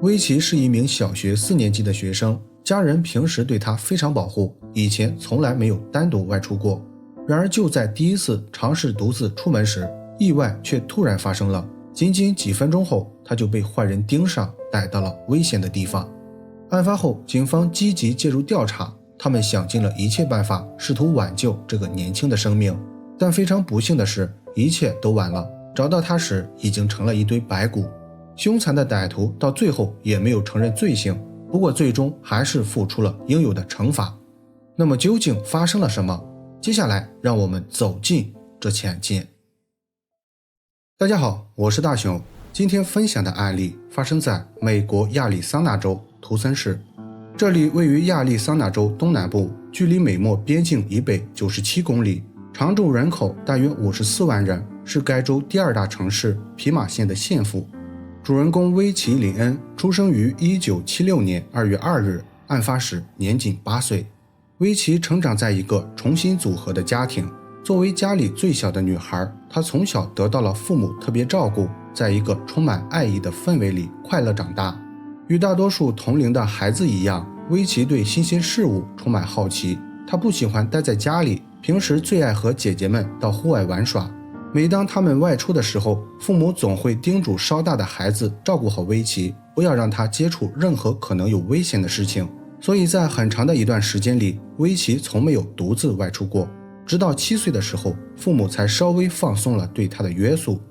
薇琪是一名小学4年级的学生，家人平时对她非常保护，以前从来没有单独外出过。然而就在第一次尝试独自出门时，意外却突然发生了。仅仅几分钟后，她就被坏人盯上，逮到了危险的地方。案发后，警方积极介入调查，他们想尽了一切办法，试图挽救这个年轻的生命。但非常不幸的是，一切都晚了。找到他时，已经成了一堆白骨。凶残的歹徒到最后也没有承认罪行，不过最终还是付出了应有的惩罚。那么究竟发生了什么？接下来让我们走进这起案件。大家好，我是大熊。今天分享的案例发生在美国亚利桑那州图森市，这里位于亚利桑那州东南部，距离美墨边境以北97公里，常住人口大约54万人，是该州第2大城市皮马县的县府。主人公威奇·里恩出生于1976年2月2日，案发时年仅8岁。威奇成长在一个重新组合的家庭，作为家里最小的女孩，她从小得到了父母特别照顾，在一个充满爱意的氛围里快乐长大。与大多数同龄的孩子一样，威奇对新鲜事物充满好奇，她不喜欢待在家里，平时最爱和姐姐们到户外玩耍。每当他们外出的时候，父母总会叮嘱稍大的孩子照顾好威奇，不要让他接触任何可能有危险的事情。所以在很长的一段时间里，威奇从没有独自外出过。直到7岁的时候，父母才稍微放松了对他的约束。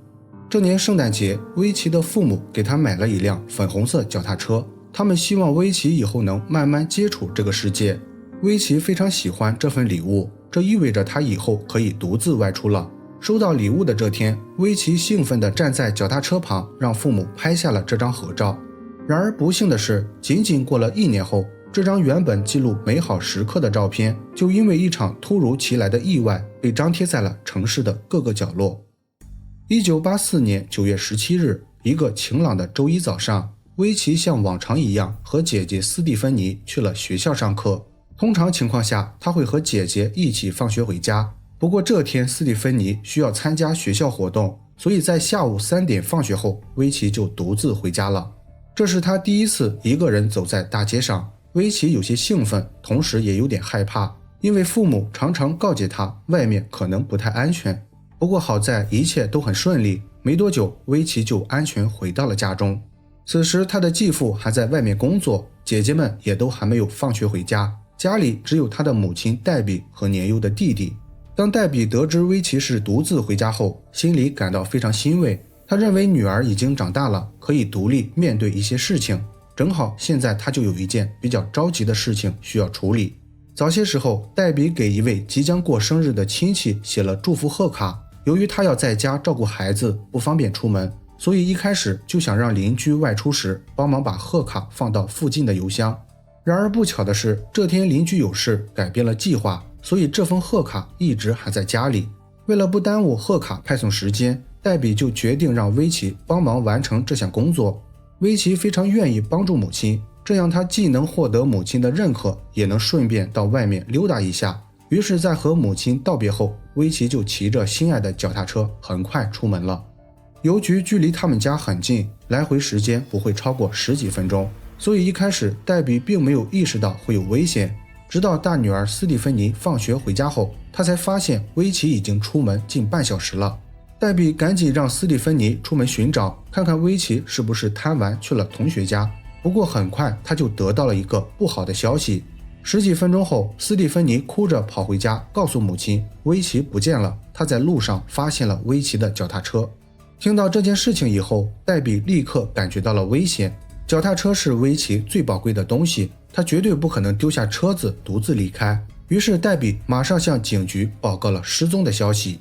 这年圣诞节，威奇的父母给他买了一辆粉红色脚踏车，他们希望威奇以后能慢慢接触这个世界。威奇非常喜欢这份礼物，这意味着他以后可以独自外出了。收到礼物的这天，威奇兴奋地站在脚踏车旁，让父母拍下了这张合照。然而不幸的是，仅仅过了1年后，这张原本记录美好时刻的照片，就因为一场突如其来的意外被张贴在了城市的各个角落。1984年9月17日，一个晴朗的周一早上，威奇像往常一样和姐姐斯蒂芬妮去了学校上课。通常情况下，他会和姐姐一起放学回家。不过这天斯蒂芬妮需要参加学校活动，所以在下午3点放学后，威奇就独自回家了。这是他第一次一个人走在大街上。威奇有些兴奋，同时也有点害怕，因为父母常常告诫他外面可能不太安全。不过好在一切都很顺利，没多久威奇就安全回到了家中。此时他的继父还在外面工作，姐姐们也都还没有放学回家，家里只有他的母亲黛比和年幼的弟弟。当黛比得知威奇是独自回家后，心里感到非常欣慰。他认为女儿已经长大了，可以独立面对一些事情。正好现在他就有一件比较着急的事情需要处理。早些时候，黛比给一位即将过生日的亲戚写了祝福贺卡。由于他要在家照顾孩子，不方便出门，所以一开始就想让邻居外出时帮忙把贺卡放到附近的邮箱。然而不巧的是，这天邻居有事改变了计划，所以这封贺卡一直还在家里。为了不耽误贺卡派送时间，黛比就决定让威奇帮忙完成这项工作。威奇非常愿意帮助母亲，这样他既能获得母亲的认可，也能顺便到外面溜达一下。于是在和母亲道别后，威奇就骑着心爱的脚踏车很快出门了。邮局距离他们家很近，来回时间不会超过10几分钟，所以一开始黛比并没有意识到会有危险。直到大女儿斯蒂芬妮放学回家后，她才发现威奇已经出门近半小时了。黛比赶紧让斯蒂芬妮出门寻找，看看威奇是不是贪玩去了同学家。不过很快她就得到了一个不好的消息。10几分钟后，斯蒂芬妮哭着跑回家，告诉母亲威奇不见了，她在路上发现了威奇的脚踏车。听到这件事情以后，黛比立刻感觉到了危险。脚踏车是威奇最宝贵的东西，她绝对不可能丢下车子独自离开。于是黛比马上向警局报告了失踪的消息。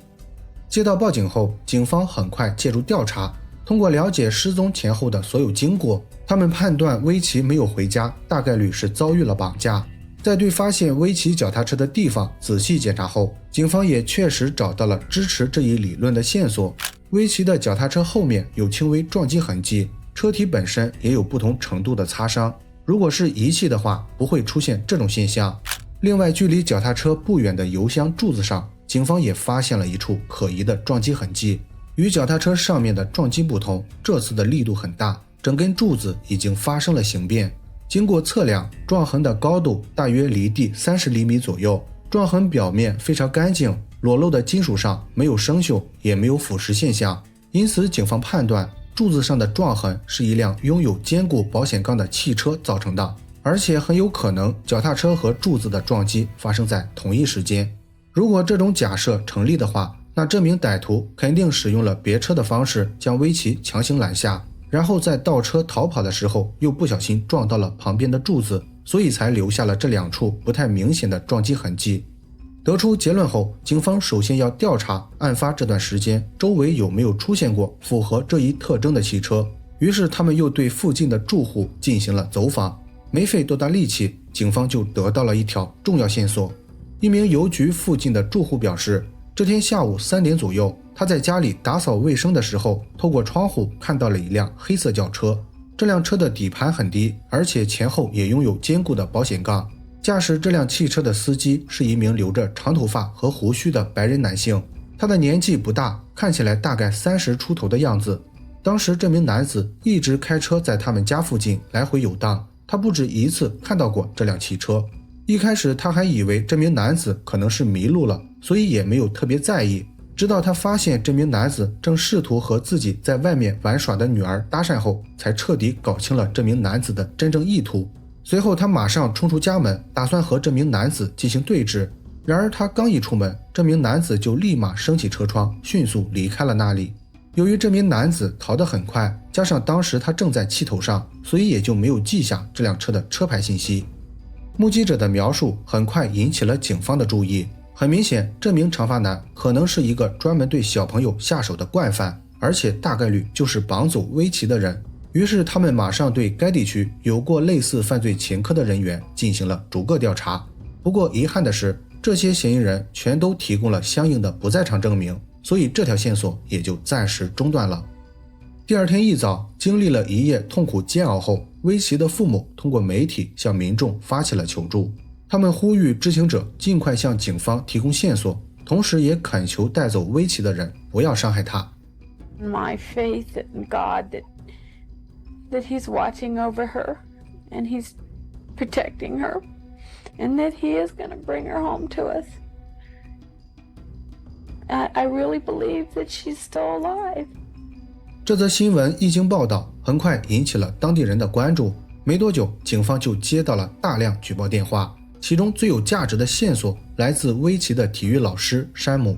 接到报警后，警方很快介入调查。通过了解失踪前后的所有经过，他们判断威奇没有回家，大概率是遭遇了绑架。在对发现威奇脚踏车的地方仔细检查后，警方也确实找到了支持这一理论的线索。威奇的脚踏车后面有轻微撞击痕迹，车体本身也有不同程度的擦伤。如果是遗弃的话，不会出现这种现象。另外，距离脚踏车不远的油箱柱子上，警方也发现了一处可疑的撞击痕迹。与脚踏车上面的撞击不同，这次的力度很大，整根柱子已经发生了形变。经过测量，撞痕的高度大约离地30厘米左右，撞痕表面非常干净，裸露的金属上没有生锈，也没有腐蚀现象，因此警方判断柱子上的撞痕是一辆拥有坚固保险杠的汽车造成的，而且很有可能脚踏车和柱子的撞击发生在同一时间。如果这种假设成立的话，那这名歹徒肯定使用了别车的方式将薇琪强行拦下，然后在倒车逃跑的时候又不小心撞到了旁边的柱子，所以才留下了这2处不太明显的撞击痕迹。得出结论后，警方首先要调查案发这段时间周围有没有出现过符合这一特征的汽车。于是他们又对附近的住户进行了走访，没费多大力气，警方就得到了一条重要线索。一名邮局附近的住户表示，这天下午3点左右，他在家里打扫卫生的时候，透过窗户看到了一辆黑色轿车。这辆车的底盘很低，而且前后也拥有坚固的保险杠。驾驶这辆汽车的司机是一名留着长头发和胡须的白人男性，他的年纪不大，看起来大概30出头的样子。当时这名男子一直开车在他们家附近来回游荡，他不止一次看到过这辆汽车。一开始他还以为这名男子可能是迷路了，所以也没有特别在意，直到他发现这名男子正试图和自己在外面玩耍的女儿搭讪后，才彻底搞清了这名男子的真正意图。随后他马上冲出家门，打算和这名男子进行对峙。然而他刚一出门，这名男子就立马升起车窗，迅速离开了那里。由于这名男子逃得很快，加上当时他正在气头上，所以也就没有记下这辆车的车牌信息。目击者的描述很快引起了警方的注意，很明显，这名长发男可能是一个专门对小朋友下手的惯犯，而且大概率就是绑走薇琪的人。于是他们马上对该地区有过类似犯罪前科的人员进行了逐个调查。不过遗憾的是，这些嫌疑人全都提供了相应的不在场证明，所以这条线索也就暂时中断了。第二天一早，经历了一夜痛苦煎熬后，薇琪的父母通过媒体向民众发起了求助。他们呼吁知情者尽快向警方提供线索，同时也恳求带走薇琪的人不要伤害她。My faith in God that He's watching over her and He's protecting her and that He is going to bring her home to us. I really believe that she's still alive. 这则新闻一经报道，很快引起了当地人的关注。没多久，警方就接到了大量举报电话，其中最有价值的线索来自薇琪的体育老师山姆。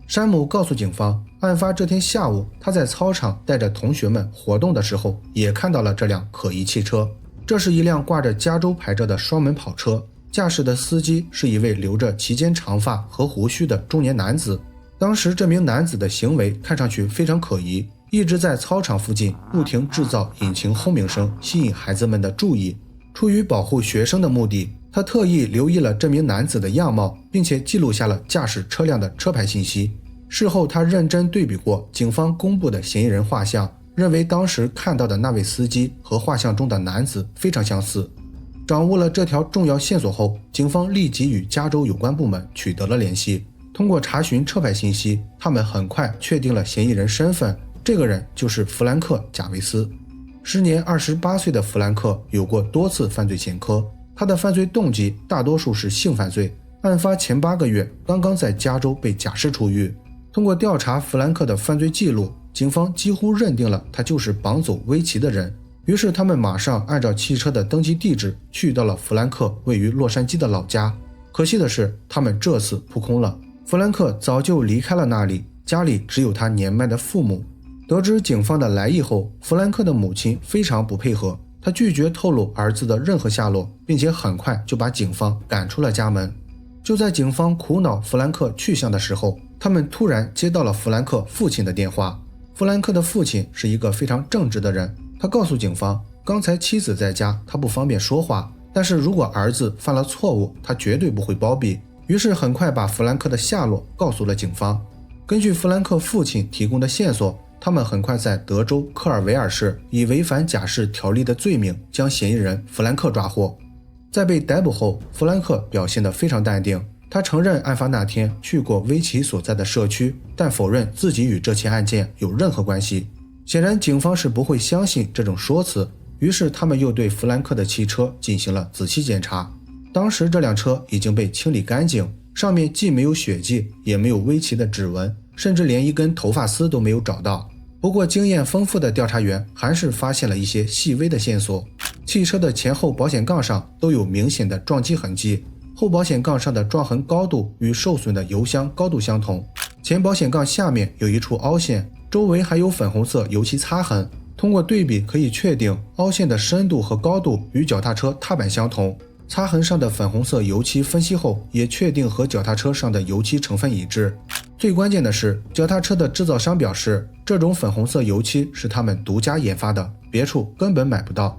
山姆告诉警方，案发这天下午，他在操场带着同学们活动的时候，也看到了这辆可疑汽车。这是一辆挂着加州牌照的双门跑车，驾驶的司机是一位留着齐肩长发和胡须的中年男子。当时这名男子的行为看上去非常可疑，一直在操场附近不停制造引擎轰鸣声，吸引孩子们的注意。出于保护学生的目的，他特意留意了这名男子的样貌，并且记录下了驾驶车辆的车牌信息。事后他认真对比过警方公布的嫌疑人画像，认为当时看到的那位司机和画像中的男子非常相似。掌握了这条重要线索后，警方立即与加州有关部门取得了联系。通过查询车牌信息，他们很快确定了嫌疑人身份，这个人就是弗兰克·贾维斯。时年28岁的弗兰克有过多次犯罪前科，他的犯罪动机大多数是性犯罪。案发前8个月，刚刚在加州被假释出狱。通过调查弗兰克的犯罪记录，警方几乎认定了他就是绑走薇琪的人。于是他们马上按照汽车的登记地址去到了弗兰克位于洛杉矶的老家。可惜的是，他们这次扑空了。弗兰克早就离开了那里，家里只有他年迈的父母。得知警方的来意后，弗兰克的母亲非常不配合，她拒绝透露儿子的任何下落，并且很快就把警方赶出了家门。就在警方苦恼弗兰克去向的时候，他们突然接到了弗兰克父亲的电话。弗兰克的父亲是一个非常正直的人，他告诉警方，刚才妻子在家，他不方便说话，但是如果儿子犯了错误，他绝对不会包庇。于是很快把弗兰克的下落告诉了警方。根据弗兰克父亲提供的线索，他们很快在德州科尔维尔市以违反假释条例的罪名将嫌疑人弗兰克抓获。在被逮捕后，弗兰克表现得非常淡定，他承认案发那天去过薇琪所在的社区，但否认自己与这起案件有任何关系。显然警方是不会相信这种说辞，于是他们又对弗兰克的汽车进行了仔细检查。当时这辆车已经被清理干净，上面既没有血迹，也没有威奇的指纹，甚至连一根头发丝都没有找到。不过经验丰富的调查员还是发现了一些细微的线索。汽车的前后保险杠上都有明显的撞击痕迹，后保险杠上的撞痕高度与受损的油箱高度相同，前保险杠下面有一处凹陷，周围还有粉红色油漆擦痕。通过对比可以确定凹陷的深度和高度与脚踏车踏板相同，擦痕上的粉红色油漆分析后也确定和脚踏车上的油漆成分一致。最关键的是，脚踏车的制造商表示，这种粉红色油漆是他们独家研发的，别处根本买不到。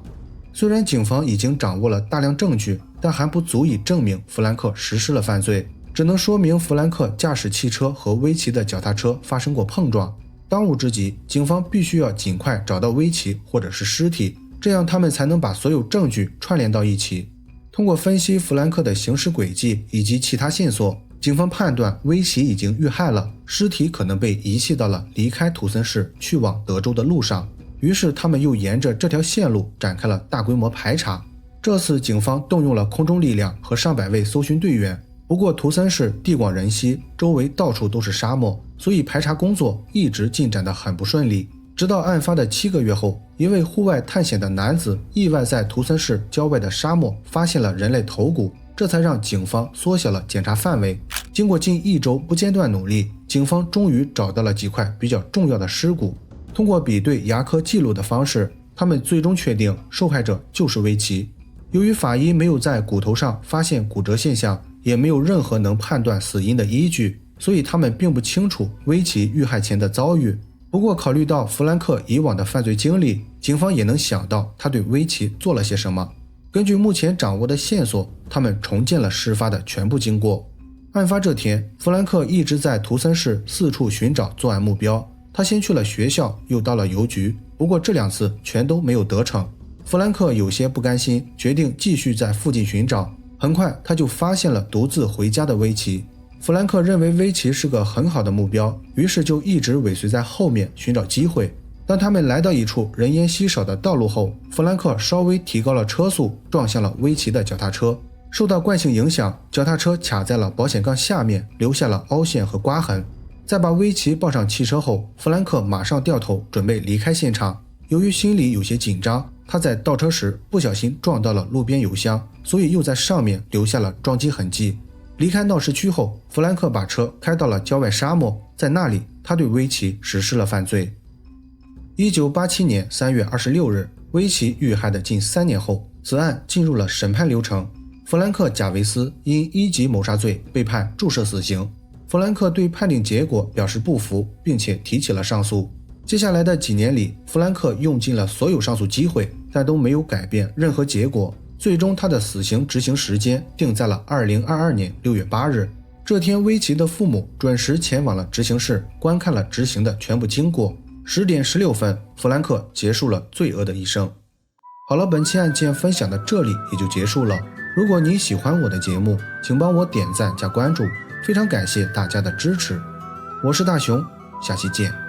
虽然警方已经掌握了大量证据，但还不足以证明弗兰克实施了犯罪，只能说明弗兰克驾驶汽车和威奇的脚踏车发生过碰撞。当务之急，警方必须要尽快找到威奇或者是尸体，这样他们才能把所有证据串联到一起。通过分析弗兰克的行驶轨迹以及其他线索，警方判断威奇已经遇害了，尸体可能被遗弃到了离开图森市去往德州的路上。于是他们又沿着这条线路展开了大规模排查。这次警方动用了空中力量和上百位搜寻队员，不过图森市地广人稀，周围到处都是沙漠，所以排查工作一直进展得很不顺利。直到案发的7个月后，一位户外探险的男子意外在图森市郊外的沙漠发现了人类头骨，这才让警方缩小了检查范围。经过近1周不间断努力，警方终于找到了几块比较重要的尸骨。通过比对牙科记录的方式，他们最终确定受害者就是威奇。由于法医没有在骨头上发现骨折现象，也没有任何能判断死因的依据，所以他们并不清楚威奇遇害前的遭遇。不过考虑到弗兰克以往的犯罪经历，警方也能想到他对威奇做了些什么。根据目前掌握的线索，他们重建了事发的全部经过。案发这天，弗兰克一直在图森市四处寻找作案目标。他先去了学校，又到了邮局，不过这2次全都没有得逞。弗兰克有些不甘心，决定继续在附近寻找。很快他就发现了独自回家的威奇。弗兰克认为威奇是个很好的目标，于是就一直尾随在后面寻找机会。当他们来到一处人烟稀少的道路后，弗兰克稍微提高了车速，撞向了威奇的脚踏车。受到惯性影响，脚踏车卡在了保险杠下面，留下了凹陷和刮痕。在把威奇抱上汽车后，弗兰克马上掉头准备离开现场。由于心里有些紧张，他在倒车时不小心撞到了路边油箱，所以又在上面留下了撞击痕迹。离开闹市区后，弗兰克把车开到了郊外沙漠，在那里他对威奇实施了犯罪。1987年3月26日，威奇遇害的近3年后，此案进入了审判流程。弗兰克·贾维斯因1级谋杀罪被判注射死刑。弗兰克对判定结果表示不服，并且提起了上诉。接下来的几年里，弗兰克用尽了所有上诉机会，但都没有改变任何结果。最终他的死刑执行时间定在了2022年6月8日。这天，威奇的父母准时前往了执行室，观看了执行的全部经过。10点16分，弗兰克结束了罪恶的一生。好了，本期案件分享到这里也就结束了。如果你喜欢我的节目，请帮我点赞加关注，非常感谢大家的支持。我是大熊，下期见。